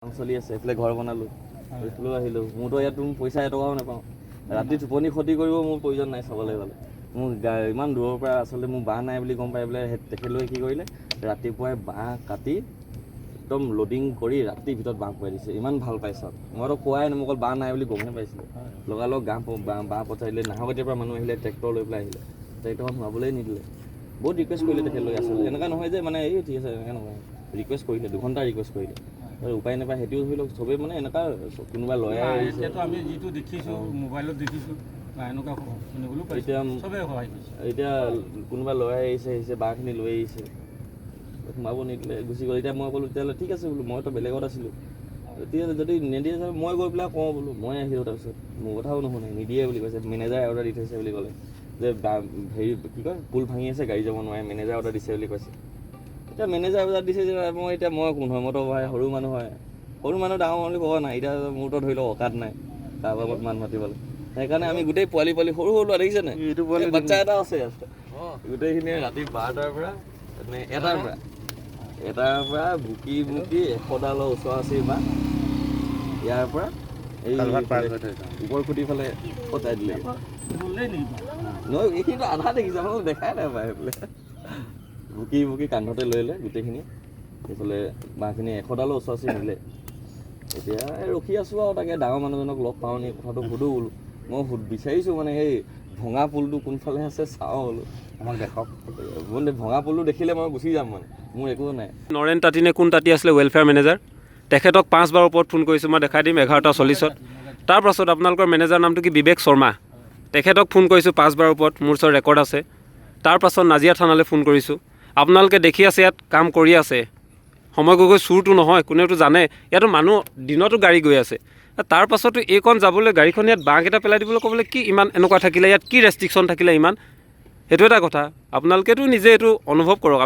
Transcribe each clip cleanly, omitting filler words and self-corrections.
চলি আছে এইফালে ঘৰ বনালোঁ এইফালেও আহিলোঁ মোৰতো ইয়াত পইচা এটকাও নাপাওঁ ৰাতি টোপনি ক্ষতি কৰিব মোৰ প্ৰয়োজন নাই চাবলৈ গ'লে মোৰ ইমান দূৰৰ পৰা আচলতে মোৰ বাঁহ নাই বুলি গম পাই পেলাই তেখেতলোকে কি কৰিলে ৰাতিপুৱাই বাঁহ কাটি একদম লোডিং কৰি ৰাতিৰ ভিতৰত বাঁহ পুৱাই দিছে ইমান ভাল পাইছে মইতো কোৱাই নাই মোক অকল বাঁহ নাই বুলি গমহে পাইছিলোঁ লগালগ বাঁহ পঠাই দিলে নাহৰকটীয়াৰ পৰা মানুহ আহিলে ট্ৰেক্টৰ লৈ পেলাই আহিলে ট্ৰেক্টৰখন সোমাবলৈ নিদিলে বহুত ৰিকুৱেষ্ট কৰিলে তেখেতলোকে আচলতে এনেকুৱা নহয় যে মানে এই ঠিক আছে এনেকৈ নহয় ৰিকুৱেষ্ট কৰিলে 2 ঘণ্টা ৰিকুৱেষ্ট কৰিলে উপায় নাপায় সেইটোও ধৰি লওক চবেই মানে এনেকুৱা কোনোবা লয়াৰ আহিছে আমি যিটো দেখিছোঁ মোবাইলত দেখিছোঁ এনেকুৱা শুনিবলৈ পাইছোঁ চবেই সহায় কৰিছে এতিয়া কোনোবা লয়াৰ আহিছে বাঁহখিনি লৈ আহিছে সোমাব নিদিলে গুচি গ'ল এতিয়া মই ক'লোঁ তেতিয়াহ'লে ঠিক আছে বোলো মইতো বেলেগত আছিলোঁ এতিয়া যদি নিদিয়ে মই গৈ পেলাই কওঁ বোলো মই আহিলোঁ তাৰপিছত মোৰ কথাও নুশুনে নিদিয়ে বুলি কৈছে মেনেজাৰে অৰ্ডাৰ দি থৈছে বুলি ক'লে যে হেৰি কি কয় পুল ভাঙি আছে গাড়ী যাব নোৱাৰে মেনেজাৰে অৰ্ডাৰ দিছে বুলি কৈছে এতিয়া মেনেজাৰ অৰ্ডাৰ দিছে যে মই এতিয়া মই কোন হয় মইতো ভাই সৰু মানুহ হয় সৰু মানুহ ডাঙৰ বুলি ক'ব নাই এতিয়া মোৰতো ধৰি লওক অকাত নাই তাৰ বাবদ মান মাতিবলৈ সেইকাৰণে আমি গোটেই পোৱালি সৰু সৰু ল'ৰা দেখিছে নাই এইটো পোৱালি বাচ্চা এটা আছে গোটেইখিনি ৰাতি 12টাৰ পৰা এটাৰ পৰা বুকি 100ডালৰ ওচৰা-ওচৰি বা ইয়াৰ পৰা এই ওপৰ খুঁটি ফালে পচাই দিলে নহয় এইখিনিতো আধা দেখিছে আমাক দেখাই নাই পাই সেইফালে বুকি কান্ধতে লৈ গোটেইখিনি সেইফালে বাঁহখিনি 100ডালৰ ওচৰা-ওচৰি নিলে এতিয়া ৰখি আছোঁ আৰু তাকে ডাঙৰ মানুহজনক লগ পাওঁ নি কথাটো সুধো বোলো মই বিচাৰিছোঁ মানে সেই ভঙা পুলটো কোনফালে আছে চাওঁ বোলো আমাক দেখাওক ভঙা পুলটো দেখিলে মই গুচি যাম মানে মোৰ একো নাই নৰেন তাঁতী নে কোন তাঁতী আছিলে ৱেলফেয়াৰ মেনেজাৰ তেখেতক 5 বাৰৰ ওপৰত ফোন কৰিছোঁ মই দেখাই দিম 11:40 তাৰপাছত আপোনালোকৰ মেনেজাৰ নামটো কি বিবেক শৰ্মা তেখেতক ফোন কৰিছোঁ 5 বাৰৰ ওপৰত মোৰ ওচৰত ৰেকৰ্ড আছে তাৰপাছত নাজিয়া থানালৈ ফোন কৰিছোঁ আপোনালোকে দেখি আছে ইয়াত কাম কৰি আছে সময় গৈ চুৰটো নহয় কোনেওতো জানে ইয়াতো মানুহ দিনতো গাড়ী গৈ আছে তাৰপাছতো এইকণ যাবলৈ গাড়ীখন ইয়াত বাঁহকেইটা পেলাই দিবলৈ ক'বলৈ কি ইমান এনেকুৱা থাকিলে ইয়াত কি ৰেষ্ট্ৰিকশ্যন থাকিলে ইমান সেইটো এটা কথা আপোনালোকেতো নিজে এইটো অনুভৱ কৰক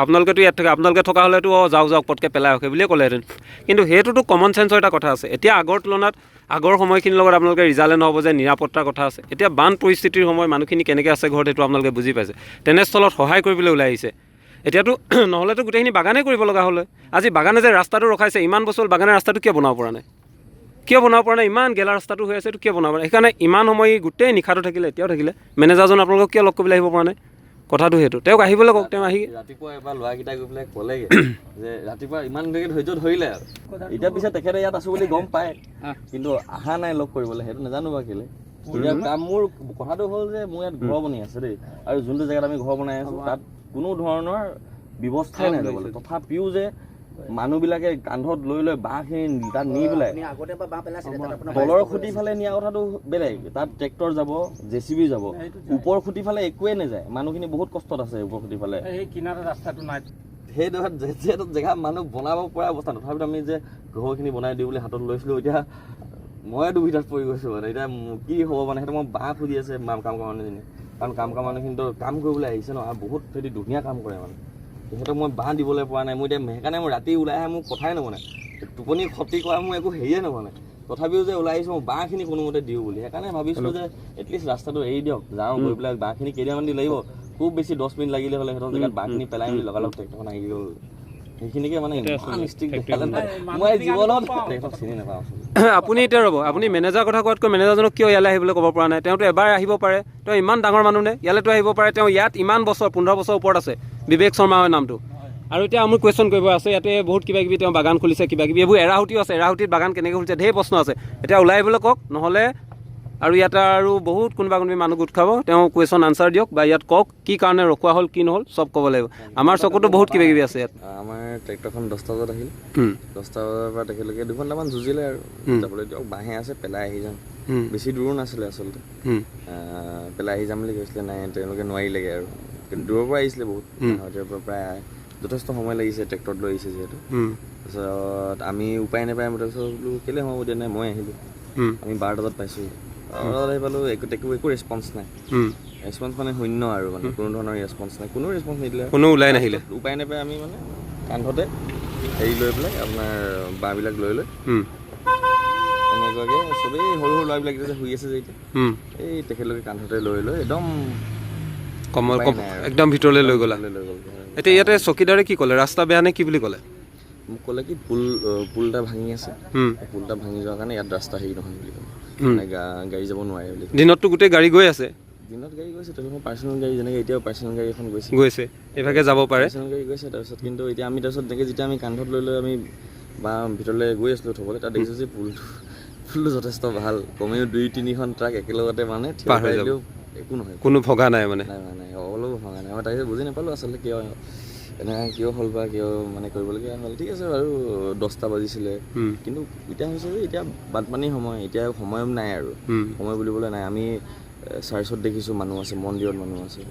আপোনালোকেতো ইয়াত থাকে আপোনালোকে থকা হ'লেতো যাওক পটকৈ পেলাই আহক বুলিয়ে ক'লেহেঁতেন কিন্তু সেইটোতো কমন চেঞ্চৰ এটা কথা আছে এতিয়া আগৰ তুলনাত আগৰ সময়খিনিৰ লগত আপোনালোকে ৰিজাল্টে নহ'ব যে নিৰাপত্তাৰ কথা আছে এতিয়া বান পৰিস্থিতিৰ সময় মানুহখিনি কেনেকৈ আছে ঘৰত সেইটো আপোনালোকে বুজি পাইছে তেনেস্থলত সহায় কৰিবলৈ ওলাই আহিছে এতিয়াতো নহ'লেতো গোটেইখিনি বাগানেই কৰিব লগা হ'লে আজি বাগানে যে ৰাস্তাটো ৰখাইছে ইমান বছৰ বাগানে ৰাস্তাটো কিয় বনাব পৰা নাই ইমান গেলা ৰাস্তাটো হৈ আছে এইটো কিয় বনাব পৰা নাই সেইকাৰণে ইমান সময় গোটেই নিশাটো থাকিলে এতিয়াও থাকিলে মেনেজাৰজন আপোনালোকক কিয় লগ কৰিবলৈ আহিব পৰা নাই কথাটো সেইটো তেওঁক আহিবলৈ কওক তেওঁ আহি ৰাতিপুৱা এবাৰ ল'ৰাকেইটা গৈ পেলাই ক'লেগৈ যে ৰাতিপুৱা ইমান দেৰিকৈ ধৈৰ্য ধৰিলে আৰু এতিয়া পিছে তেখেতে ইয়াত আছোঁ বুলি গম পায় কিন্তু অহা নাই লগ কৰিবলৈ সেইটো নাজানো বা কেলৈ এতিয়া কাম মোৰ কথাটো হ'ল যে মোৰ ইয়াত ঘৰ বনি আছে দেই আৰু যোনটো জেগাত আমি ঘৰ বনাই আছোঁ তাত কোনো ধৰণৰ ব্যৱস্থাই নাই যাবলৈ তথাপিও যে মানুহবিলাকে কান্ধত লৈ বাঁহখিনি তাত নি পেলাই তলৰ খুঁটি ফালে নিয়া কথাটো বেলেগ তাত ট্ৰেক্টৰ যাব JCB যাব ওপৰ খুঁটি ফালে একোৱে নাযায় মানুহখিনি বহুত কষ্টত আছে ওপৰ খুঁটি ফালে ৰাস্তাটো নাই সেইটো জেগা মানুহ বনাব পৰা অৱস্থা তথাপিতো আমি যে ঘৰখিনি বনাই দিওঁ বুলি হাতত লৈছিলোঁ এতিয়া মই দুবিধাত পৰি গৈছোঁ মানে এতিয়া কি হ'ব মানে সেইটো মই বাঁহ খুজি আছে কাম কৰা মানুহজনী কাৰণ কাম কৰা মানুহখিনিতো কাম কৰিবলৈ আহিছে ন আৰু বহুত সেইটো ধুনীয়া কাম কৰে মানে সিহঁতক মই বাঁহ দিবলৈ পৰা নাই মই এতিয়া সেইকাৰণে মই ৰাতি ওলাই আহে মোক কথাই নবনে টোপনি ক্ষতি কৰা মোৰ একো হেৰিয়ে নবনে তথাপিও যে ওলাই আহিছোঁ মই বাঁহখিনি কোনোমতে দিওঁ বুলি সেইকাৰণে ভাবিছিলোঁ যে এটলিষ্ট ৰাস্তাটো এৰি দিয়ক যাওঁ গৈ পেলাই বাঁহখিনি কেইদিনমান দি লাগিব খুব বেছি 10 মিনিট লাগিলে হ'লে সিহঁতৰ জেগাত বাঁহখিনি পেলাই মেলি লগালগ ট্ৰেক্টৰখন আহি গ'ল সেইখিনিকে মানে ইমান ষ্ট্ৰিক্ট দেখালে মই জীৱনত ট্ৰেক্টৰক চিনি নাপাওঁ আপুনি এতিয়া ৰ'ব আপুনি মেনেজাৰ কথা কোৱাতকৈ মেনেজাৰজনক কিয় ইয়ালৈ আহিবলৈ ক'ব পৰা নাই তেওঁতো এবাৰ আহিব পাৰে তেওঁ ইমান ডাঙৰ মানুহ নে ইয়ালৈতো আহিব পাৰে তেওঁ ইয়াত ইমান বছৰ 15 বছৰ ওপৰত আছে বিবেক শৰ্মা হয় নামটো আৰু এতিয়া মোৰ কুৱেশ্যন কৰিব আছে ইয়াতে বহুত কিবাকিবি তেওঁ বাগান খুলিছে কিবাকিবি এইবোৰ এৰাহুতিও আছে এৰাহুতিত বাগান কেনেকৈ খুলিছে ঢেৰ প্ৰশ্ন আছে এতিয়া ওলাই আহিবলৈ কওক নহ'লে আৰু ইয়াতে আৰু বহুত কোনোবা মানুহ গোট খাব তেওঁ কুৱেশ্যন আনচাৰ দিয়ক বা ইয়াত কওক কি কাৰণে ৰখোৱা হ'ল কি নহ'ল চব ক'ব লাগিব আমাৰ চকুতো বহুত কিবাকিবি আছে ইয়াত আমাৰ ট্ৰেক্টৰখন 10টা বজাত আহিল 10টা বজাৰ পৰা তেখেতলোকে 2 ঘণ্টামান যুঁজিলে আৰু যাবলৈ দিয়ক বাঁহে আছে পেলাই আহি যাম বেছি দূৰো নাছিলে আচলতে পেলাই আহি যাম বুলি কৈছিলে নাই তেওঁলোকে নোৱাৰিলেগৈ আৰু দূৰৰ পৰা আহিছিলে বহুত প্ৰায় যথেষ্ট সময় লাগিছে ট্ৰেক্টৰত লৈ আহিছে যিহেতু তাৰপিছত আমি উপায় নাপায় তাৰপিছত বোলো কেলৈ হ'ব দিয়া নাই মই আহিলোঁ আমি 12টা বজাত পাইছোঁ 12টা বজাত আহি পালোঁ একো ৰেছপন্স নাই ৰেছপন্স মানে শূন্য আৰু মানে কোনো ধৰণৰ ৰেছপন্স নাই কোনো ৰেছপন্স নিদিলে কোনো ওলাই নাহিলে উপায় নাপায় আমি মানে কান্ধতে হেৰি লৈ পেলাই আপোনাৰ বাঁহবিলাক লৈ এনেকুৱাকৈ চবেই সৰু ল'ৰাবিলাক যে শুই আছে যে এতিয়া এই তেখেতলোকে কান্ধতে লৈ একদম একদম ভিতৰলৈ লৈ গ'লা এতিয়া ইয়াতে চকীদাৰে কি ক'লে ৰাস্তা বেয়া নে কি বুলি ক'লে মোক ক'লে কি পুল এটা ভাঙি আছে, পুল এটা ভাঙি যোৱাৰ কাৰণে ইয়াত ৰাস্তা হেৰি নহয় বুলি ক'লে, মানে গাড়ী যাব নোৱাৰে বুলি। দিনততো গোটেই গাড়ী গৈ আছে, দিনত গাড়ী গৈছে, তেওঁলোকৰ পাৰ্চনেল গাড়ী যেনেকৈ এতিয়াও পাৰ্চনেল গাড়ী এখন গৈছে এইভাগে যাব পাৰে, পাৰ্চনেল গাড়ী গৈছে। তাৰপিছত কিন্তু এতিয়া আমি তাৰপিছত তেনেকৈ যেতিয়া আমি কান্ধত লৈ আমি বা ভিতৰলৈ গৈ আছিলোঁ থ'বলৈ, তাত দেখিছোঁ যে পুলটো যথেষ্ট ভাল, কমেও 2-3খন ট্ৰাক একেলগতে মানে পাৰ হৈ যাব, একো নহয়, কোনো ভগা নাই মানে, নাই অলপো ভগা নাই। মই তাকে বুজি নাপালোঁ আচলতে কিয় এনেকৈ কিয় হ'ল বা কিয় মানে কৰিবলগীয়া হ'ল। ঠিক আছে বাৰু 10টা বাজিছিলে, কিন্তু এতিয়া হৈছে যে এতিয়া বানপানীৰ সময়, এতিয়া সময় নাই আৰু সময় বুলিবলৈ নাই। আমি চাৰ্চত দেখিছোঁ মানুহ আছে, মন্দিৰত মানুহ আছে,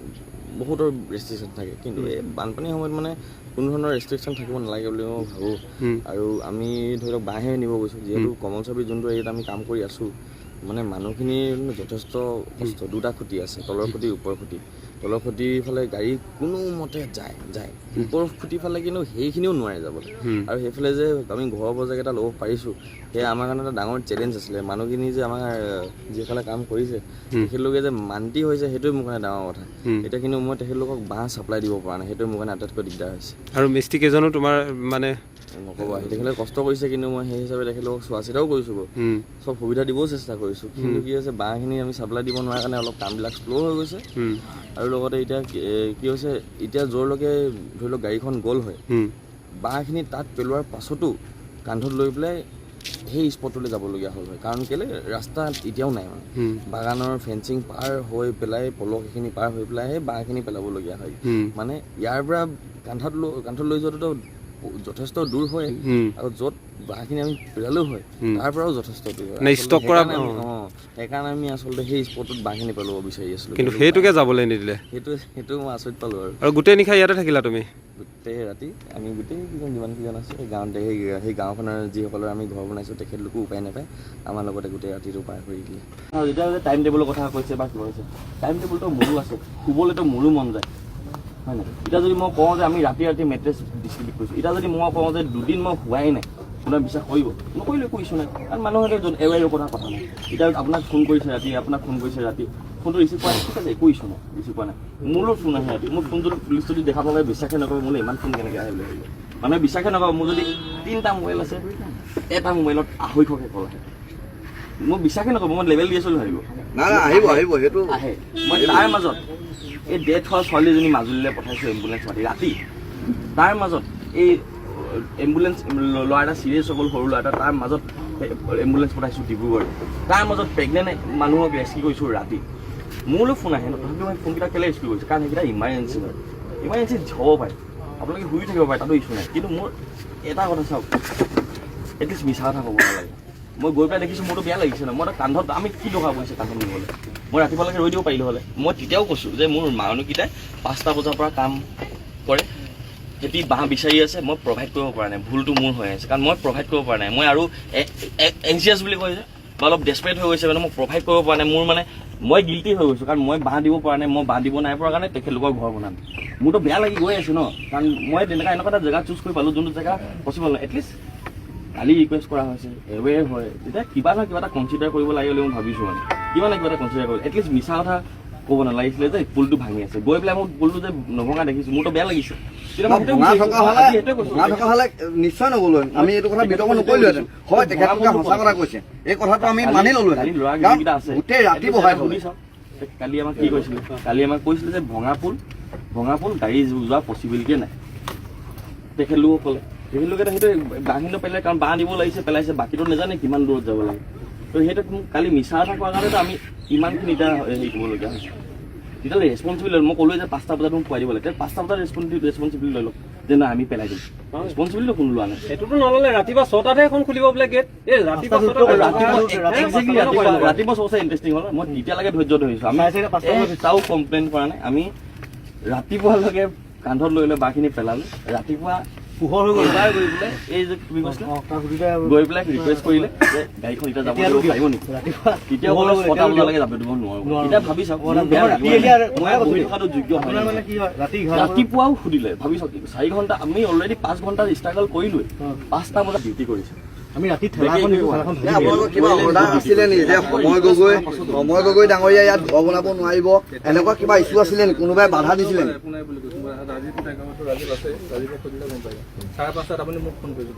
বহুতৰ ৰেষ্ট্ৰিকশ্যন থাকে, কিন্তু এই বানপানীৰ সময়ত মানে কোনো ধৰণৰ ৰেষ্ট্ৰিকশ্যন থাকিব নালাগে বুলি মই ভাবোঁ। আৰু আমি ধৰি লওক বাঁহে নিব গৈছোঁ, যিহেতু কমল চাপি যোনটো এৰিয়াত আমি কাম কৰি আছোঁ, মানে মানুহখিনিৰ যথেষ্ট কষ্ট। 2টা খুঁটি আছে, তলৰ খুঁটি ওপৰ খুঁটি। তলৰ খুঁটিৰ ফালে গাড়ী কোনো মতে যায়, ওপৰ খুঁটিৰ ফালে কিন্তু সেইখিনিও নোৱাৰে যাবলৈ। আৰু সেইফালে যে আমি ঘৰৰ বজাৰ এটা ল'ব পাৰিছোঁ, সেয়া আমাৰ কাৰণে এটা ডাঙৰ চেলেঞ্জ আছিলে। মানুহখিনি যে আমাৰ যিসকলে কাম কৰিছে তেখেতলোকে যে মান্তি হৈছে, সেইটোৱে মোৰ কাৰণে ডাঙৰ কথা। এতিয়া কিন্তু মই তেখেতলোকক বাঁহ ছাপ্লাই দিব পৰা নাই, সেইটোৱে মোৰ কাৰণে আটাইতকৈ দিগদাৰ হৈছে। আৰু মিস্ত্ৰী কেইজনো তোমাৰ মানে নক'বা, তেখেতলোকে কষ্ট কৰিছে, কিন্তু মই সেই হিচাপে তেখেতলোকক চোৱা চিতাও কৰিছোঁ, চব সুবিধা দিবও চেষ্টা কৰিছোঁ, কিন্তু কি হৈছে বাঁহখিনি আমি ছাপ্লাই দিব নোৱাৰাৰ কাৰণে অলপ কামবিলাক শ্ল' হৈ গৈছে। আৰু লগতে এতিয়া কি হৈছে, এতিয়া য'ৰলৈকে ধৰি লওক গাড়ীখন গ'ল হয়, বাঁহখিনি তাত পেলোৱাৰ পাছতো কান্ধত লৈ পেলাই সেই স্পটলৈ যাবলগীয়া হ'ল হয়। কাৰণ কেলৈ ৰাস্তা এতিয়াও নাই, মানে বাগানৰ ফেঞ্চিং পাৰ হৈ পেলাই পলস এইখিনি পাৰ হৈ পেলাই সেই বাঁহখিনি পেলাবলগীয়া হয়। মানে ইয়াৰ পৰা কান্ধত লৈ যোৱাটোতো যথেষ্ট দূৰ হয়, আৰু য'ত বাঁহখিনি আমি পেলালেও হয় তাৰ পৰাও যথেষ্ট দূৰ হয়। সেইকাৰণে আমি আচলতে সেই স্পটত বাঁহখিনি পেলাব বিচাৰি আছিলোঁ, কিন্তু সেইটোকে যাবলৈ নিদিলে। সেইটো মই আচৰিত পালোঁ। আৰু গোটেই নিশা ইয়াতে থাকিলা তুমি? গোটেই ৰাতি আমি গোটেইকেইজন যিমানকেইজন আছোঁ সেই গাঁৱতে, সেই গাঁওখনৰ যিসকলৰ আমি ঘৰ বনাইছোঁ তেখেতলোকো উপায় নাপায় আমাৰ লগতে গোটেই ৰাতিটো পাৰ কৰি দিলে। আৰু যেতিয়া যে টাইম টেবুলৰ কথা কৈছে বা কিবা হৈছে, টাইম টেবুলটো মোৰো আছে, শুবলৈতো মোৰো মন যায়, হয় নাই? এতিয়া যদি মই কওঁ যে আমি ৰাতি মেট্ৰেছ ডিষ্ট্ৰিবিউট কৰিছোঁ, এতিয়া যদি মই কওঁ যে 2 দিন মই শুৱাই নাই, কোনে বিশ্বাস কৰিব? নকৰিলে একো ইছ্যু নাই, কাৰণ মানুহৰ এৱেৰ কথা নাই। এতিয়া আপোনাক ফোন কৰিছে ৰাতি, ফোনটো ৰিচিভ কৰা নাই, ঠিক আছে, একো ইছ্যু নাই, ৰিচিভ কৰা নাই, মোৰো ফোন আহে ৰাতি, মোৰ ফোনটো লিষ্ট যদি দেখা পালে বিশ্বাসে নকৰে, মোলৈ ইমান ফোন কেনেকৈ আহে বুলি ভাবিব। মানুহে বিশ্বাসে নকৰে, মোৰ যদি 3টা মোবাইল আছে, এটা মোবাইলত 250কৈ কল আহে, মই বিশ্বাসে নকৰোঁ, মই লেভেল দি আছোঁ ভাবিব। আহিব সেইটো আহে। মই তাৰ মাজত এই ডেথ হোৱা ছোৱালীজনী মাজুলীলৈ পঠাইছোঁ এম্বুলেঞ্চ মাতি ৰাতি, তাৰ মাজত এই এম্বুলেঞ্চ ল'ৰা এটা চিৰিয়াছ হৈ গ'ল, সৰু ল'ৰা এটা, তাৰ মাজত এম্বুলেঞ্চ পঠাইছোঁ ডিব্ৰুগড়, তাৰ মাজত প্ৰেগনেণ্ট মানুহক ৰেস্কিউ কৰিছোঁ ৰাতি। মোলৈ ফোন আহে, তথাপিও মই ফোনকেইটা কেলৈ ৰেস্কিউ কৰিছোঁ? কাৰণ সেইকেইটা ইমাৰ্জেঞ্চি হয়, ইমাৰ্জেঞ্চি হ'ব পাৰে, আপোনালোকে শুই থাকিব পাৰে, তাতো ইছ্যু নাই। কিন্তু মোৰ এটা কথা চাওক, এটলিষ্ট মিছা কথা ক'ব নালাগে। মই গৈ পেলাই দেখিছোঁ, মোৰতো বেয়া লাগিছে ন, মই কান্ধত আমি কি দৰকাৰ পৰিছে কান্ধত নিবলৈ, মই ৰাতিপুৱালৈকে ৰৈ দিব পাৰিলোঁ হ'লে। মই তেতিয়াও কৈছোঁ যে মোৰ মানুহকেইটাই 5টা বজাৰ পৰা কাম কৰে, সিহঁতি বাঁহ বিচাৰি আছে, মই প্ৰভাইড কৰিব পৰা নাই, ভুলটো মোৰ হৈ আছে, কাৰণ মই প্ৰভাইড কৰিব পৰা নাই। মই আৰু এনচিয়াছ বুলি কয় যে, বা অলপ ডেছপাৰেট হৈ গৈছে, মানে মই প্ৰভাইড কৰিব পৰা নাই, মোৰ মানে মই গিল্টি হৈ গৈছোঁ, কাৰণ মই বাঁহ দিব পৰা নাই, মই বাঁহ দিব নাই পৰা কাৰণে তেখেতলোকৰ ঘৰ বনাম। মোৰতো বেয়া লাগি গৈ আছে ন, কাৰণ মই তেনেকুৱা এনেকুৱা এটা জেগা চুজ কৰি পালোঁ যোনটো জেগা পচিবল নহয়। এটলিষ্ট কালি ৰিকুৱেষ্ট কৰা হৈছে, এৱেৰ হয়, তেতিয়া কিবা নহয় কিবা এটা কনচিডাৰ কৰিব লাগে বুলি মই ভাবিছোঁ, মানে কিবা নহয় কিবা এটা কনচিডাৰ কৰিব। এটলিষ্ট মিছা কথা ক'ব নালাগিছিলে যে পুলটো ভাঙি আছে, গৈ পেলাই মই পুলটো যে নভঙা দেখিছোঁ, মোৰতো বেয়া লাগিছে। নিশ্চয় নগ'লো, আমি এইটো কথা বিতৰ্ক নকৰিলোহেঁতেন, হয় তেখেতলোকে সঁচা কথা কৈছে, এই কথাটো আমি মানি ল'লোহেঁতেন, গোটেই ৰাতি বহাই থ'লো। কালি আমাক কি কৈছিলে? কালি আমাক কৈছিলে যে ভঙা পুল গাড়ী যোৱা পচিবিলিটিয়ে নাই। তেখেতলোকে ক'লে, তেখেতলোকে সেইটো বাঁহখিনি পেলাই, কাৰণ বাঁহ দিব লাগিছে পেলাইছে, বাকীটো নাজানে কিমান দূৰত যাব লাগে। তো সেইটো কালি মিছা কথা কোৱাৰ কাৰণেতো আমি ইমানখিনি এতিয়া হেৰি কৰিবলগীয়া হৈছে। তেতিয়াহ'লে ৰেছপনচিবিলিটি লৈ মই ক'লোৱে যে 5টা বজাত মোক পুৱাই দিব লাগে, 5টা বজাত ৰেছপনচিবিলিটি লৈ লওক যে নাই আমি পেলাই দিম, ৰেছপনচিবিলিটি কোনো লোৱা নাই। সেইটোতো নল'লে, ৰাতিপুৱা 6টাতহে এখন খুলিব বোলে গেট, এই ৰাতিপুৱা 6টা ইণ্টাৰেষ্টিং হ'ল, মই তেতিয়ালৈকে ধৈৰ্য ধৰিছোঁ, আমি তাও কমপ্লেইন কৰা নাই, আমি ৰাতিপুৱালৈকে কান্ধত লৈ বাঁহখিনি পেলালোঁ, ৰাতিপুৱা পোহৰ হৈ গ'ল, গৈ পেলাই এই যে তুমি কৈছিলা গৈ পেলাই ৰিকুৱেষ্ট কৰিলে যে গাড়ীখন এতিয়া যাব পাৰিব নেকি, তেতিয়া ক'লে 6টা বজালৈকে যাব দিব নোৱাৰোঁ। এতিয়া ভাবি চাওক, মই বহি থকাটো যোগ্য হয়, ৰাতিপুৱাও সুধিলে, ভাবি চাওক 4 ঘণ্টা, আমি অলৰেডি 5 ঘণ্টা ষ্ট্ৰাগল কৰিলোৱে, 5টা বজাত ডিউটি কৰিছোঁ। আমি ৰাতি কিবা অৰ্ডাৰ আছিলে নেকি যে সময় গগৈ ডাঙৰীয়া ইয়াত ঘৰ বনাব নোৱাৰিব, এনেকুৱা কিবা ইছ্যু আছিলে নেকি? কোনোবাই বাধা দিছিলে নেকি? ৰাজীৱটো টেকামটো ৰাজীৱ আছে, ৰাজীৱক সুধিলে গম পাই। 5:30 আপুনি মোক ফোন কৰিছিল।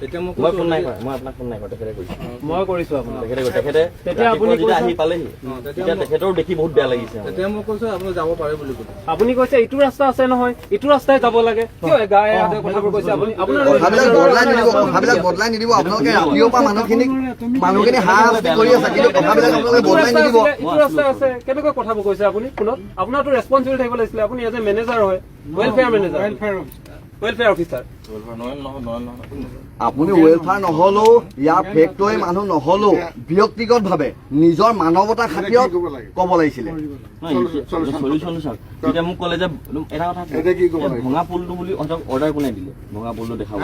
এতিয়া মোক মই ফোন নাই কৰা, মই আপোনাক ফোন নাই কৰা, তেখেতে কৰিছে। মই কৰিছোঁ আপোনাক। তেখেতে তেতিয়া আপুনি ৰাতিপুৱা যেতিয়া কৈছে- আহি পালেহি তেতিয়া তেখেতৰো দেখি বহুত বেয়া লাগিছে। এতিয়া মোক কৈছে আপুনি যাব পাৰে বুলি কৈছে। আপুনি কৈছে ইটো ৰাস্তা আছে নহয়, ইটো ৰাস্তাই যাব লাগে, কিয় গায়ে হাতে কথাবোৰ কৈছে আপুনি? আপোনাৰ কথাবিলাক বদলাই নিদিব, কথাবিলাক বদলাই নিদিব। আপোনালোকে ৰাতিৰ পৰা মানুহখিনি হাঁহি কৰি আছে, কিন্তু কথাবিলাক আপোনালোকে ইটো বদলাই ৰাস্তা নিদিব। আছিলে, ইটো ৰাস্তা আছে, কেনেকৈ কথাবোৰ কৈছে আপুনি ফোনত? আপোনাৰতো ৰেছপন্সিবল থাকিব লাগিছিলে, আপুনি এজ এ মেনেজাৰ হয়, ৱেলফেয়াৰ মেনেজাৰ, ৱেলফেয়াৰ অফিচাৰ। আপুনি ৱেলফেয়াৰ নহলেও, ইয়াৰ ফেক্টৰী মানুহ নহলেও ব্যক্তিগত ভাৱে নিজৰ মানৱতা খাতিৰত ক'ব লাগিছিলে। চলিউশ্যন চাওক, এতিয়া মোক ক'লে যে এটা কথা ভঙা পুলটো বুলি অৰ্ডাৰ কোনে দিলে? ভঙা পুলটো দেখাব,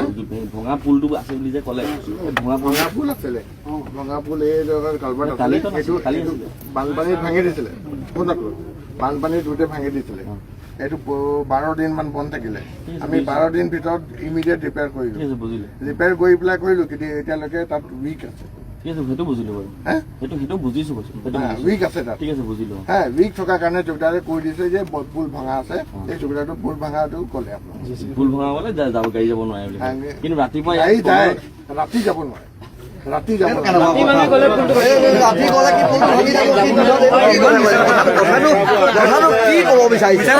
ভঙা পুলটো আছে বুলি যে ক'লে, ভঙা পুল আছিলে, ভঙা পুল এই কালভাৰ্ট কালি আছিলে, সেইটো বানপানীত ভাঙি দিছিলে, বানপানীত গোটেই ভাঙি দিছিলে। এইটো 12 দিন মান বন্ধ থাকিলে। আমি 12 দিন ভিতৰত ইমিডিয়েট ৰিপেয়াৰ কৰিলো, বুজিলো, ৰিপেয়াৰ কৰি পেলাই কৰিলো, কিন্তু এতিয়ালৈকে তাত উইক আছে। ঠিক আছে, সেইটো বুজিলো বাৰু, সেইটো বুজিছো, উইক আছে তাত, ঠিক আছে বুজিলো। হ্যাঁ উইক থকাৰ কাৰণে জোকদাৰে কৈ দিছে যে পুল ভঙা আছে, এই জোকদাৰটো পুল ভঙাটো ক'লে আপোনাক। পুল ভঙা বলে যাব, গাড়ী যাব নোৱাৰে বুলি, কিন্তু ৰাতিপুৱা গাড়ী যায়, ৰাতি যাব নোৱাৰে, ৰাতি যাব নোৱাৰে। ৰাতি গ'লে কি পুলটো ভাঙি যাব? কথাটো কি ক'ব বিচাৰিছে?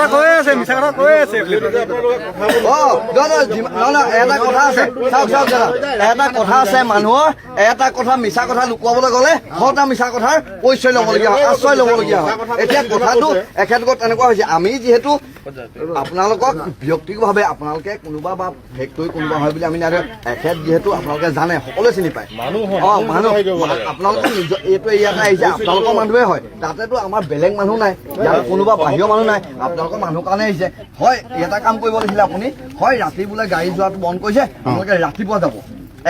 এটা কথা আছে, চাওক দাদা, এটা কথা আছে, মানুহৰ এটা কথা মিছা কথা লুকুৱাবলৈ গ'লে 100টা মিছা কথাৰ পৰিচয় ল'বলগীয়া হয়, আশ্ৰয় ল'বলগীয়া হয়। এতিয়া কথাটো এখেতক তেনেকুৱা হৈছে। আমি যিহেতু আপোনালোকক ব্যক্তিগতভাৱে আপোনালোকে কোনোবা বা ফেক্টৰী কোনোবা হয় বুলি আমি নাজানো, এখেত যিহেতু আপোনালোকে জানে, সকলোৱে চিনি পায়। মানুহ আপোনালোকৰ নিজৰ এইটো এৰিয়াতে আহিছে, আপোনালোকৰ মানুহে হয়, তাতেতো আমাৰ বেলেগ মানুহ নাই, ইয়াত কোনোবা বাহিৰৰ মানুহ নাই, আপোনালোকৰ মানুহ কাৰণে আহিছে। হয় এটা কাম কৰিব লাগিছিলে আপুনি, হয় ৰাতি বোলে গাড়ী যোৱাটো বন্ধ কৰিছে, আপোনালোকে ৰাতিপুৱা যাব।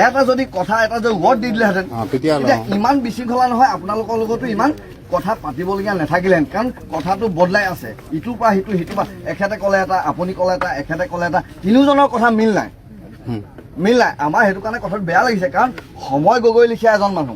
এটা যদি কথা এটা যদি ৱৰ্ড দি দিলেহেঁতেন, তেতিয়া ইমান বিশৃংখলা নহয়, আপোনালোকৰ লগতো ইমান কথা পাতিবলগীয়া নাথাকিলেহেঁতেন। কাৰণ কথাটো বদলাই আছে, ইটোৰ পৰা সিটো, সিটোৰ পৰা এখেতে ক'লে এটা, আপুনি ক'লে এটা, এখেতে ক'লে এটা, তিনিওজনৰ কথা মিল নাই। আমাৰ সেইটো কাৰণে কথাটো বেয়া লাগিছে। কাৰণ সময় গগৈ লিখীয়া এজন মানুহ,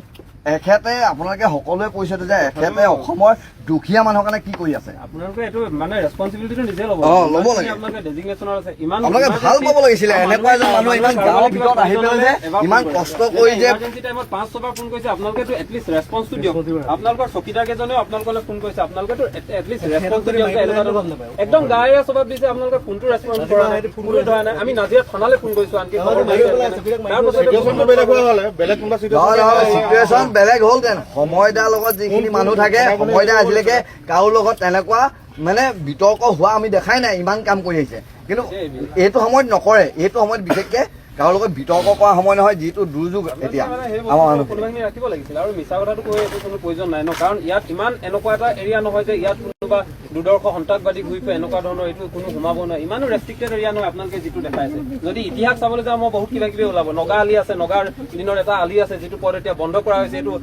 এখেতে আপোনালোকে সকলোৱে কৈছে যে এখেতে অসমৰ দুখীয়া মানুহৰ কাৰণে কি কৰি আছে। আপোনালোকে এইটো মানে ৰেছপন্সিবিলিটিটো নিজে ল'ব ল'ব লাগে। আপোনালোকে ডেজিগনেশ্যনৰ আছে, ইমান আপোনালোকে ভাল পাব লাগিছিলে। এনেকুৱা এজন মানুহ ইমান গাঁৱৰ ভিতৰত আহি পেলাই যে ইমান কষ্ট কৰি যে ইমাৰ্জেঞ্চি টাইমত 5-6বাৰ ফোন কৰিছে, আপোনালোকেতো এটলিষ্ট ৰেছপন্সটো দিয়ক। আপোনালোকৰ চকীদাৰ কেইজনেও আপোনালোকলৈ ফোন কৰিছে, আপোনালোকেতো এটলিষ্ট ৰেছপন্সটো দিয়ক। একদম গাঁৱৰীয়া স্বভাৱ দিছে, আপোনালোকে ফোনটো ৰেছপন্স কৰা নাই, ফোনটো ধৰা নাই। আমি নাজিৰা থানালৈ ফোন কৰিছো, আনকি চিটুৱেশ্যন বেলেগ হ'ল তেন। সময়দাৰ লগত যিখিনি মানুহ থাকে, সময়দা আজিলৈকে কাৰো লগত তেনেকুৱা মানে বিতৰ্ক হোৱা আমি দেখাই নাই। ইমান কাম কৰি আহিছে, কিন্তু এইটো সময়ত নকৰে। এইটো সময়ত বিশেষকে কাৰো লগত বিতৰ্ক কৰা সময় নহয়, যিটো দুৰ্যোগ এতিয়া আমাৰ মানুহ কোনোবাখিনি ৰাখিব লাগিছিল। আৰু মিছা কথাটো কৈ এইটো কোনো প্ৰয়োজন নাই ন, কাৰণ ইয়াত ইমান এনেকুৱা এটা এৰিয়া নহয় যে ইয়াত কোনোবা দুৰ্দৰ্শ সন্ত্ৰাসবাদী ঘূৰি ফুৰে, এনেকুৱা ধৰণৰ এইটো কোনো সোমাব নোৱাৰে। ইমানো ৰেষ্ট্ৰিক্টেড এৰিয়া নহয় আপোনালোকে যিটো দেখাইছে। যদি ইতিহাস চাবলৈ যাওঁ মই বহুত কিবা কিবি ওলাব। নগা আলি আছে, নগাৰ দিনৰ এটা আলি আছে যিটো পদ এতিয়া বন্ধ কৰা হৈছে। এইটো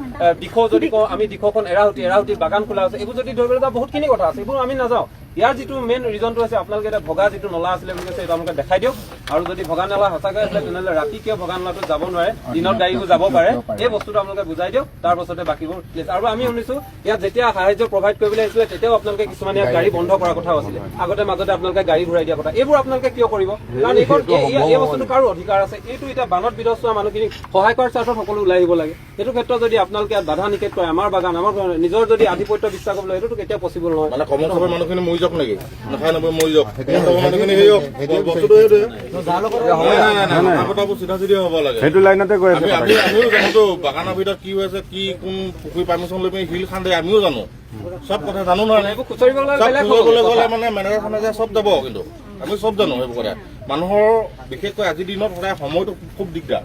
দিখৌ যদি কওঁ আমি, দিখৌখন এৰাহুতি বাগান খোলা হৈছে। এইবোৰ যদি ধৰিবলৈ যাওঁ বহুতখিনি কথা আছে, এইবোৰ আমি নাযাওঁ। ইয়াৰ যিটো মেইন ৰিজনটো আছে, আপোনালোকে এটা ভগা যিটো নলা আছিলে বুলি কৈছে, এইটো আপোনালোকে দেখাই দিয়ক। আৰু যদি ভগা নলা সঁচাকৈ আছিলে তেনেহ'লে ৰাতি কিয় ভগা নলাটো যাব নোৱাৰে, দিনত গাড়ীবোৰ যাব পাৰে, এই বস্তুটো আপোনালোকে বুজাই দিয়ক। তাৰ পাছতে বাকীবোৰ প্লেচ। আৰু আমি শুনিছো ইয়াত যেতিয়া সাহায্য প্ৰভাইড কৰিবলৈ আহিছিলে, তেতিয়াও আপোনালোকে কিছুমান ইয়াত গাড়ী বন্ধ কৰাৰ কথাও আছিলে। মাজতে আপোনালোকে গাড়ী ঘূৰাই দিয়া কথা, এইবোৰ আপোনালোকে কিয় কৰিব? কাৰণ এই বস্তুটো কাৰো অধিকাৰ আছে। এইটো এতিয়া বানত বিধ্বস্ত মানুহখিনিক সহায় কৰাৰ স্বাৰ্থত সকলো ওলাই আহিব লাগে। সেইটো ক্ষেত্ৰত যদি আপোনালোকে ইয়াত বাধা নিষেধ কৰে, আমাৰ বাগান আমাৰ নিজৰ যদি আধিপত্য বিশ্বাস কৰিবলৈ, এইটোতো কেতিয়াও পচিবল নহয়। মানে কৰ্মচাৰী মানুহখিনি মৰি যাওক নেকি? নাখাই নবৈ মৰি যাওক, মানুহখিনি হেৰি হওক, বস্তুটো চিধা চিধি হ'ব লাগে। সেইটো লাইনতে গৈ আছে। আমিও জানোতো বাগানৰ ভিতৰত কি হৈছে, কি কোন পুখুৰী পাৰ্মিশ্যন লৈ পিনি শিল খান্দে, আমিও জানো। চব কথা জানো নহয়, গ'লে মানে মেনেজাৰখনে যে চব যাব, কিন্তু আমি চব জানো সেইবোৰ কথা। মানুহৰ বিশেষকৈ আজিৰ দিনত সদায় সময়টো খুব দিগদাৰ।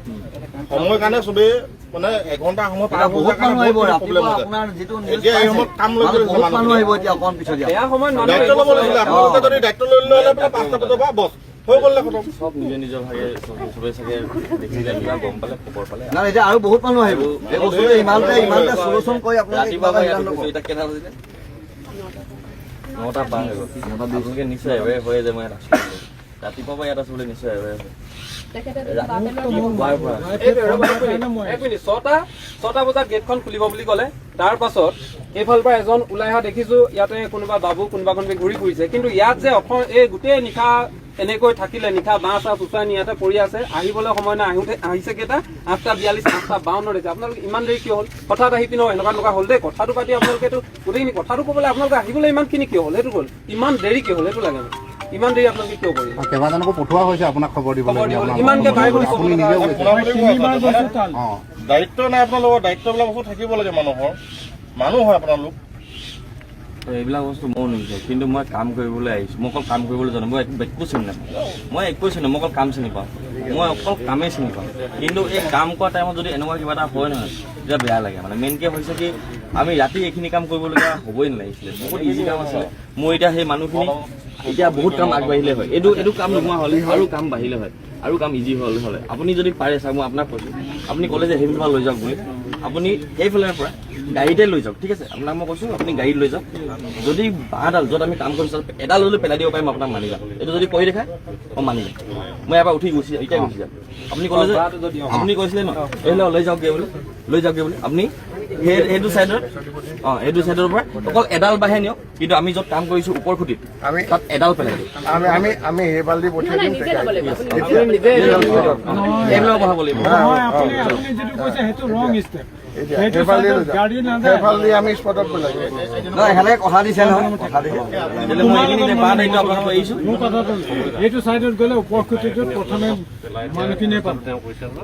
সময়ৰ কাৰণে চবেই মানে এঘণ্টা সময় পাৰ হৈ যায় কাৰণে প্ৰব্লেম হৈছে। এতিয়া এই সময়ত কাম লৈ দায়িত্ব ল'ব লাগিছিলে। আপোনালোকে যদি দায়িত্ব লৈ ল'লে 5টা বজাৰ পৰা বছ হৈ গ'লে খতম। চব নিজৰ ভাগে চবে চাগে দেখিলে কিবা গম পালে, খবৰ পালে। না এতিয়া আৰু বহুত মানুহ আহিব। এই বস্তুটো ইমানটা চলুচন কৰি আপোনালোকে এতিয়া কেইটা বাজিলে? 9টা পাৰ হৈ গ'ল। আপোনালোকে নিশ্চয় এবাৰে হয় যে মই ইয়াত আছো, ৰাতিপুৱা পৰা ইয়াত আছো বুলি নিশ্চয় এবাৰে হয়। ছটা বজাত গেটখন খুলিব বুলি ক'লে। তাৰ পাছত এইফালৰ পৰা এজন ওলাই অহা দেখিছো, ইয়াতে কোনোবা বাবু কোনোবা কোনোবি ঘূৰি ফুৰিছে। কিন্তু ইয়াত যে এই গোটেই নিশা এনেকৈ থাকিলে, নিশা বাঁহ চাহ চুচুৱাই নি ইয়াতে পৰি আছে, আহিবলৈ সময় নাই। আহিছে কেইটা 8:42, 8:52 হৈছে। আপোনালোকে ইমান দেৰি কিয় হ'ল? হঠাৎ আহি পিনে এনেকুৱা হ'ল দেই। কথাটো পাতি আপোনালোকেতো গোটেইখিনি কথাটো ক'বলৈ আপোনালোকে আহিবলৈ ইমানখিনি কিয় হ'ল? সেইটো হ'ল ইমান দেৰি কিয় হ'ল? সেইটো লাগে ইমান দেৰি আপোনালোকে কিয় কৰিলে? কেইবাজনকো পঠোৱা হৈছে আপোনাক খবৰ দিবলৈ। ইমানকে বাই বুলি আপুনি নিজেও কৈছে। দায়িত্ব নাই আপোনালোকৰ, দায়িত্ববিলাক বস্তু থাকিব লাগে মানুহৰ। মানুহ হয় আপোনালোক। এইবিলাক বস্তু ময়ো নিবিচাৰোঁ, কিন্তু মই কাম কৰিবলৈ আহিছোঁ। মই অকল কাম কৰিবলৈ জানো, মই একো চিনি নাপাওঁ। মই একো চিনি নাপাওঁ, মই অকল কাম চিনি পাওঁ। মই অকল কামেই চিনি পাওঁ। কিন্তু এই কাম কৰা টাইমত যদি এনেকুৱা কিবা এটা হয় নহয়, তেতিয়া বেয়া লাগে। মানে মেইনকৈ হৈছে কি, আমি ৰাতি এইখিনি কাম কৰিবলগীয়া হ'বই নালাগিছিলে। বহুত ইজি কাম আছিলে। মোৰ এতিয়া সেই মানুহখিনি এতিয়া বহুত কাম আগবাঢ়িলে হয়। এইটো কাম নোহোৱা হ'লে আৰু কাম বাঢ়িলে হয়, আৰু কাম ইজি হ'লে। আপুনি যদি পাৰে চাওক, মই আপোনাক কৈছোঁ, আপুনি ক'লে যে সেইফালৰ পৰা লৈ যাওক বুলি, আপুনি সেইফালৰ পৰা গাড়ীতে লৈ যাওক, ঠিক আছে? আপোনাক মই কৈছোঁ আপুনি গাড়ীত লৈ যাওক। যদি বাঁহডাল য'ত আমি কাম কৰিছোঁ এডাল যদি পেলাই দিব পাৰিম, আপোনাক মানি যাম। এইটো যদি কৰি দেখায় মই মানি যাম। মই ইয়াৰ পৰা উঠি এতিয়াই গুচি যাম। আপুনি ক'লে যে আপুনি কৈছিলে ন এইফালে লৈ যাওকগৈ বুলি, আপুনি সেইটো চাইডত এইটো চাইডৰ পৰা অকল এডাল বাঢ়ে নিয়ক। কিন্তু আমি য'ত কাম কৰিছোঁ ওপৰ খুঁটিত তাত এডাল পেলাই দিওঁ। আমি সেইফাল দি পঠিয়াই দিম। এইবিলাক বঢ়াব লাগিব। সেইফাল দি আমি স্পটত পেলাই দিম। সেনেকে কথা দিছে নহয়, কথা দিছে। মই এইখিনিতে বাঁহ দায়িত্ব আপোনাক এৰিছোঁ। এইটো চাইডত গ'লে ওপৰ খুঁটিটোত প্ৰথমে মানুহখিনিয়ে পাব।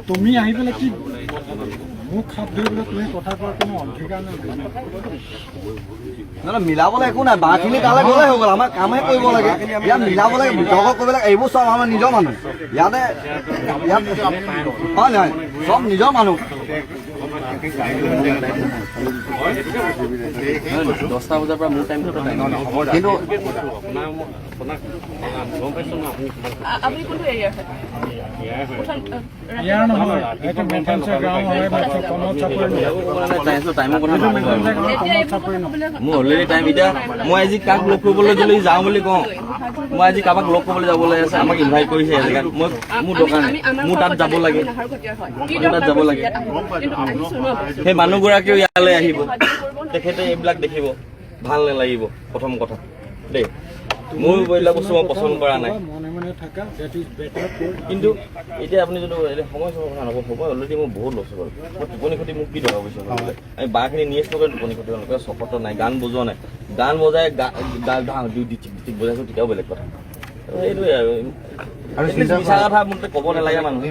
তুমি আহি পেলাই কি মোক খাপ ধৰিবলৈ তুমি কথা কোৱাৰ কোনো অধিকাৰ নাই। মিলাবলৈ একো নাই, বাঁহখিনি তালৈ গ'লে হৈ গ'ল। আমাৰ কামহে কৰিব লাগে। ইয়াত মিলাব লাগে, বিতৰ্ক কৰিব লাগে। এইবোৰ চব আমাৰ নিজৰ মানুহ। ইয়াত হয় নহয়, চব নিজৰ মানুহ। 10টা বজাৰ পৰা মোৰ টাইমটো কিন্তু ইয়াৰ নহয়, এইটো মেথানচৰ গাঁও হয়, কমল চাপৰি মোৰ অলৰেডি টাইম। এতিয়া মই আজি কাক লগ কৰিবলৈ যদি যাওঁ বুলি কওঁ, মই আজি কাৰোবাক লগ কৰিবলৈ যাবলৈ আছে, আমাক ইনভাইট কৰিছে এজেগাত, মই মোৰ দোকান মোৰ তাত যাব লাগে, সেই মানুহগৰাকীও ইয়ালৈ আহিব, তেখেতে এইবিলাক দেখিব, ভাল নালাগিব। প্ৰথম কথা দেই, মোৰ এইবিলাক বস্তু মই পচন্দ কৰা নাই। কিন্তু এতিয়া আপুনি যদি সময় চবৰ কথা নকওঁ, সময় অলৰেডি মোৰ বহুত লছ হ'ল। মই টোপনি খতি মোক কি দৰকাৰ হৈছে? আমি বাঁহখিনি নিয়েজ নকৰে, টোপনি খতি হ'ল, চকত নাই, গান বজোৱা নাই। গান বজাই ডিটিক বজাইছোঁ, তেতিয়াও বেলেগ কথা। এইটোৱে আৰু মিছা কথা মোক ক'ব নালাগে মানুহ।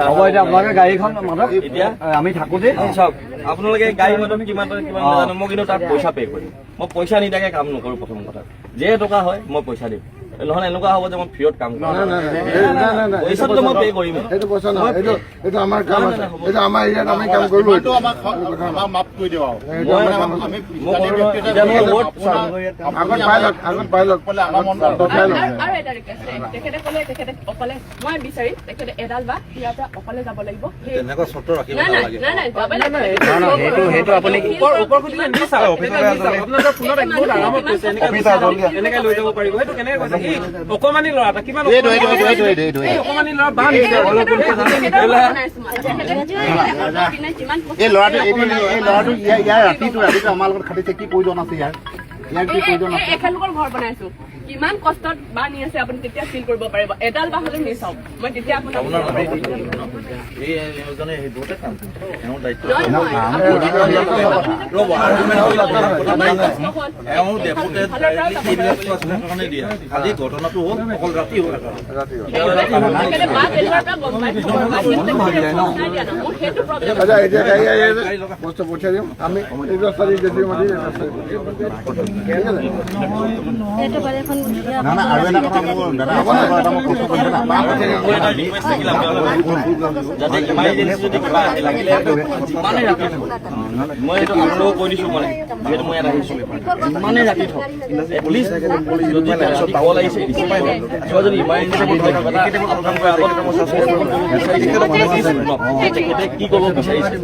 হ'ব, এতিয়া আপোনালোকে গাড়ীখন মাতক, এতিয়া আমি থাকোঁতে চাওক, আপোনালোকে গাড়ী মাতক কিমান নাজানো, মই কিন্তু তাত পইচা পে' কৰিম। মই পইচা নিদিয়াকৈ কাম নকৰোঁ। প্ৰথম কথা, যে টকা হয় মই পইচা দিম, নহ'লে এনেকুৱা হ'ব যে মই ফ্ৰীত কাম কৰিম। পইচাটো মই পে' কৰিম। সেইটো পইচা নহয়, এইটো আমাৰ কাম আছে, এইটো আমাৰ এৰিয়াত আমি কাম কৰিলোঁ। মাফ কৰি দিওঁ আৰু আগত পাই লওক মই বিচাৰিম তেখেতে এডাল বা ইয়াৰ পৰা অকলে যাব লাগিব। তেনেকুৱা চৰ্ত ৰাখিব নালাগে। সেইটো আপুনি ওপৰ খুঁটিলে নিচাওক, আপোনালোকৰ ফোনত বহুত আৰামত কৈছে, এনেকে লৈ যাব পাৰিব। সেইটো কেনেকে কৈছে? অকমানি ল'ৰা এটা কিমান অকমানি ল'ৰা বাঁহ এই ল'ৰাটো ইয়াৰ ৰাতিটো আমাৰ লগত খাটিছে, কি প্ৰয়োজন আছে ইয়াৰ কি প্ৰয়োজন আছে? এখেতলোকৰ ঘৰ বনাইছো, কিমান কষ্টত বাঁহ নি আছে আপুনি তেতিয়া ফিল কৰিব পাৰিব। এডাল বাঁহ হ'লে নি চাওক, মই তেতিয়া আপোনাক আজি ঘটনাটো হ'ল অকল ৰাতি হ'ল। এতিয়া গাড়ী বস্তু পঠিয়াই দিম আমি। এই ৰাস্তা দি যদি মাতি না আৰু এটা কথা মোৰ দাদা, এটা মই প্ৰশ্ন কৰিছোঁ না, যাতে ইমাৰ্জেঞ্চি যদি কিবা লাগিলে যিমানে ৰাতি থওক, মই এইটো আপোনালোকক কৈ দিছোঁ, মানে যিহেতু মই ইয়াত আহিছোঁ, যিমানে ৰাতি থওক এটলিষ্ট যদি ৰাতি কল আহিছে ৰিচিভ পাই লওক। কিবা যদি ইমাৰ্জেঞ্চি তেখেতে কি কৰিব বিচাৰিছে,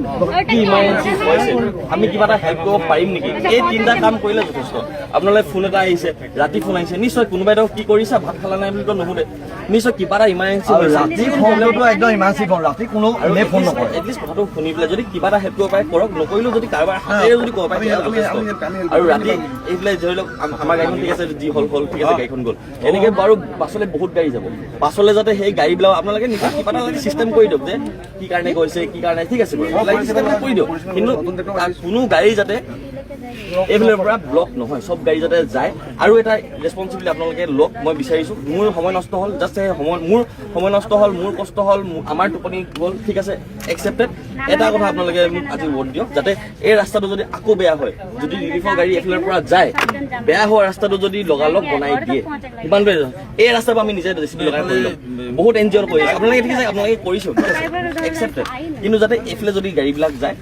কি ইমাৰ্জেঞ্চি হৈছে, আমি কিবা এটা হেল্প কৰিব পাৰিম নেকি? এই তিনিটা কাম কৰিলে যথেষ্ট। আপোনালোকে ফোন এটা আহিছে, ৰাতি ফোন আহিছে, নিশ্চয় কোনোবাই কি কৰিছা ভাত খালা নাই বুলি নুসুধে নিশ্চয় কিবা এটা ইমাৰ্জেঞ্চি ৰাতি ফোনটো একদম ইমাৰ্জেঞ্চি ফোন ৰাতি কোনো এনেই ফোন নকৰে এটলিষ্ট কথাটো শুনি পেলাই যদি কিবা এটা হেল্প কৰিব পাৰে কৰক নকৰিলেও যদি কাৰোবাৰ হাতেৰে যদি ক'ব পাৰে আৰু ৰাতি এইবিলাক ধৰি লওক আমাৰ গাড়ীখন ঠিক আছে যি হ'ল ঠিক আছে গাড়ীখন গ'ল এনেকে বাৰু পাছলৈ বহুত গাড়ী যাব পাছলৈ যাতে সেই গাড়ীবিলাক আপোনালোকে নিজে কিবা এটা চিষ্টেম কৰি দিয়ক যে কি কাৰণে গৈছে কি কাৰণে ঠিক আছে চিষ্টেমবিলাক কৰি দিয়ক কিন্তু কোনো গাড়ী যাতে এইফালৰ পৰা ব্লক নহয় চব গাড়ী যাতে যায় আৰু এটা ৰেছপনচিবিলিটি আপোনালোকে লওক মই বিচাৰিছোঁ মোৰ সময় নষ্ট হ'ল জাষ্ট মোৰ সময় নষ্ট হ'ল মোৰ কষ্ট হ'ল আমাৰ টোপনি গ'ল ঠিক আছে একচেপ্টেড এটা কথা আপোনালোকে মোক আজি ভোট দিয়ক যাতে এই ৰাস্তাটো যদি আকৌ বেয়া হয় যদি ৰিলিফৰ গাড়ী এইফালৰ পৰা যায় বেয়া হোৱা ৰাস্তাটো যদি লগালগ বনাই দিয়ে সিমানটোৱে এই ৰাস্তাটো আমি নিজে জেচিবি লগাই কৰি ল'ম বহুত এনজয় কৰি আছে আপোনালোকে ঠিক আছে আপোনালোকে কৰিছোঁ একচেপ্টেড কিন্তু যাতে এইফালে যদি গাড়ীবিলাক যায়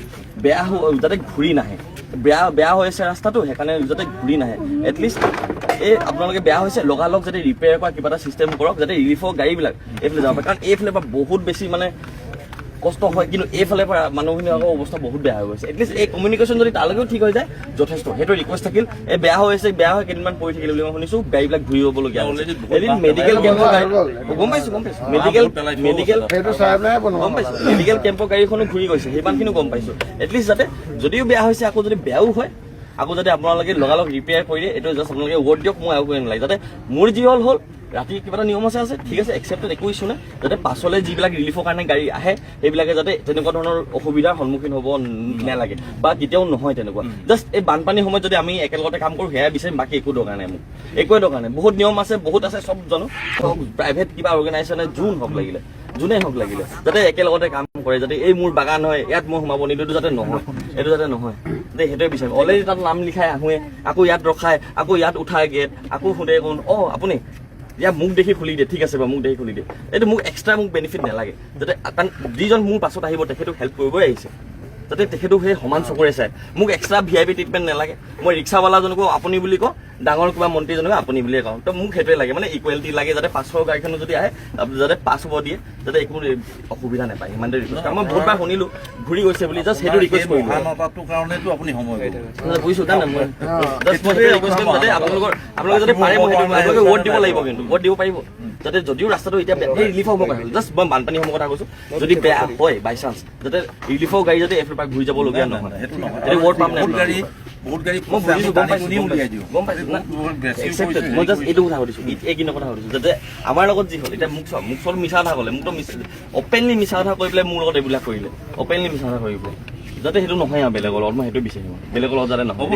বেয়া যাতে ঘূৰি নাহে বেয়া হৈ আছে ৰাস্তাটো সেইকাৰণে যাতে ঘূৰি নাহে এটলিষ্ট এই আপোনালোকে বেয়া হৈছে লগালগ যাতে ৰিপেয়াৰ কৰা কিবা এটা চিষ্টেম কৰক যাতে ৰিলিফৰ গাড়ীবিলাক এইফালে যাব পাৰে কাৰণ এইফালে পৰা বহুত বেছি মানে কষ্ট হয় কিন্তু এইফালে পৰা মানুহখিনিৰ আকৌ অৱস্থা বহুত বেয়া হৈ গৈছে এটলিষ্ট এই কমিউনিকেশ্যন যদি তালৈকেও ঠিক হৈ যায় যথেষ্ট সেইটো ৰিকুৱেষ্ট থাকিল এই বেয়া হৈ আছে বেয়া হৈ কেইদিনমান পৰি থাকিলে বুলি মই শুনিছোঁ গাড়ীবিলাক ঘূৰি হ'বলগীয়া এদিন মেডিকেল কেম্পৰ গাড়ী গম পাইছোঁ মেডিকেল কেম্পৰ গাড়ীখনো ঘূৰি গৈছে সিমানখিনিও গম পাইছোঁ এটলিষ্ট যাতে যদিও বেয়া হৈছে আকৌ যদি বেয়াও হয় আকৌ যাতে আপোনালোকে লগালগ ৰিপেয়াৰ কৰি দিয়ে এইটো জাষ্ট আপোনালোকে ৱৰ্ড দিয়ক মই আৰু কৰিব নালাগে যাতে মোৰ যি হ'ল ৰাতি কিবা এটা নিয়ম আছে ঠিক আছে একচেপ্টেড একো ইছ্যু নাই যাতে পাছলৈ যিবিলাক ৰিলিফৰ কাৰণে গাড়ী আহে সেইবিলাকে যাতে তেনেকুৱা ধৰণৰ অসুবিধাৰ সন্মুখীন হ'ব নালাগে বা কেতিয়াও নহয় তেনেকুৱা জাষ্ট এই বানপানীৰ সময়ত যদি আমি একেলগতে কাম কৰোঁ সেয়া বিচাৰিম বাকী একো দৰকাৰ নাই মোক একোৱে দৰকাৰ নাই বহুত নিয়ম আছে বহুত আছে চব জানো প্ৰাইভেট কিবা অৰ্গেনাইজেশ্যনে যোনেই হওক লাগিলে যাতে একেলগতে কাম কৰে যাতে এই মোৰ বাগান হয় ইয়াত মই সোমাব নিদিওঁ এইটো যাতে নহয় দেই সেইটোৱে বিচাৰিম অলৰেডি তাত নাম লিখাই আহোঁৱে আকৌ ইয়াত ৰখাই আকৌ ইয়াত উঠাই গেট আকৌ সোধে কোন আপুনি ইয়াত মোক দেখি খুলি দিয়ে ঠিক আছে বাৰু মোক দেখি খুলি দিয়ে এইটো মোক এক্সট্ৰা মোক বেনিফিট নালাগে যাতে কাৰণ যিজন মোৰ পাছত আহিব তেখেতক হেল্প কৰিবই আহিছে যাতে তেখেতো সেই সমান চকুৰে চায় মোক এক্সট্ৰা VIP ট্ৰিটমেণ্ট নালাগে মই ৰিক্সাৱালাজনকো আপুনি বুলি কওঁ ডাঙৰ কিবা মন্ত্ৰীজনকো আপুনি বুলিয়ে কওঁ তো মোক সেইটোৱে লাগে মানে ইকুৱেলিটি লাগে যাতে পাছৰ গাড়ীখনো যদি আহে যাতে পাছ হ'ব দিয়ে যাতে একো অসুবিধা নাপায় সিমানতে ৰিকুৱেষ্ট কাৰণ মই বহুতবাৰ শুনিলোঁ ঘূৰি গৈছে বুলি জাষ্ট সেইটো ৰিকুৱেষ্ট কৰিলোঁ বুজিছোঁ কাৰণ মই জাষ্ট মই ৰিকুৱেষ্ট কৰিম যাতে আপোনালোকে যাতে পাৰে মই সেইটো আপোনালোকে ভোট দিব লাগিব কিন্তু ভোট দিব পাৰিব যাতে যদিও ৰাস্তাটো এতিয়া ৰিলিফ হ'ব পাৰে জাষ্ট মই বানপানী সময়ৰ কথা কৈছোঁ যদি বেয়া হয় বাই চান্স যাতে ৰিলিফৰ গাড়ী যাতে এইফালৰ পৰা ঘূৰি যাবলগীয়া নহয় সেইটো ভোট পাম নাই মই জাষ্ট এইটো কথা সুধিছোঁ এইখিনিৰ কথা সুধিছোঁ যাতে আমাৰ লগত যি হ'ল এতিয়া মোক চব মিছা কথা ক'লে মোকতো অপেনলি মিছা কথা কৈ পেলাই মোৰ লগত এইবিলাক কৰিলে অপেনলি মিছা কথা কৰিব যাতে সেইটো নহয় আৰু বেলেগৰ লগত মই সেইটো বিচাৰিম বেলেগৰ লগত যাতে নহয়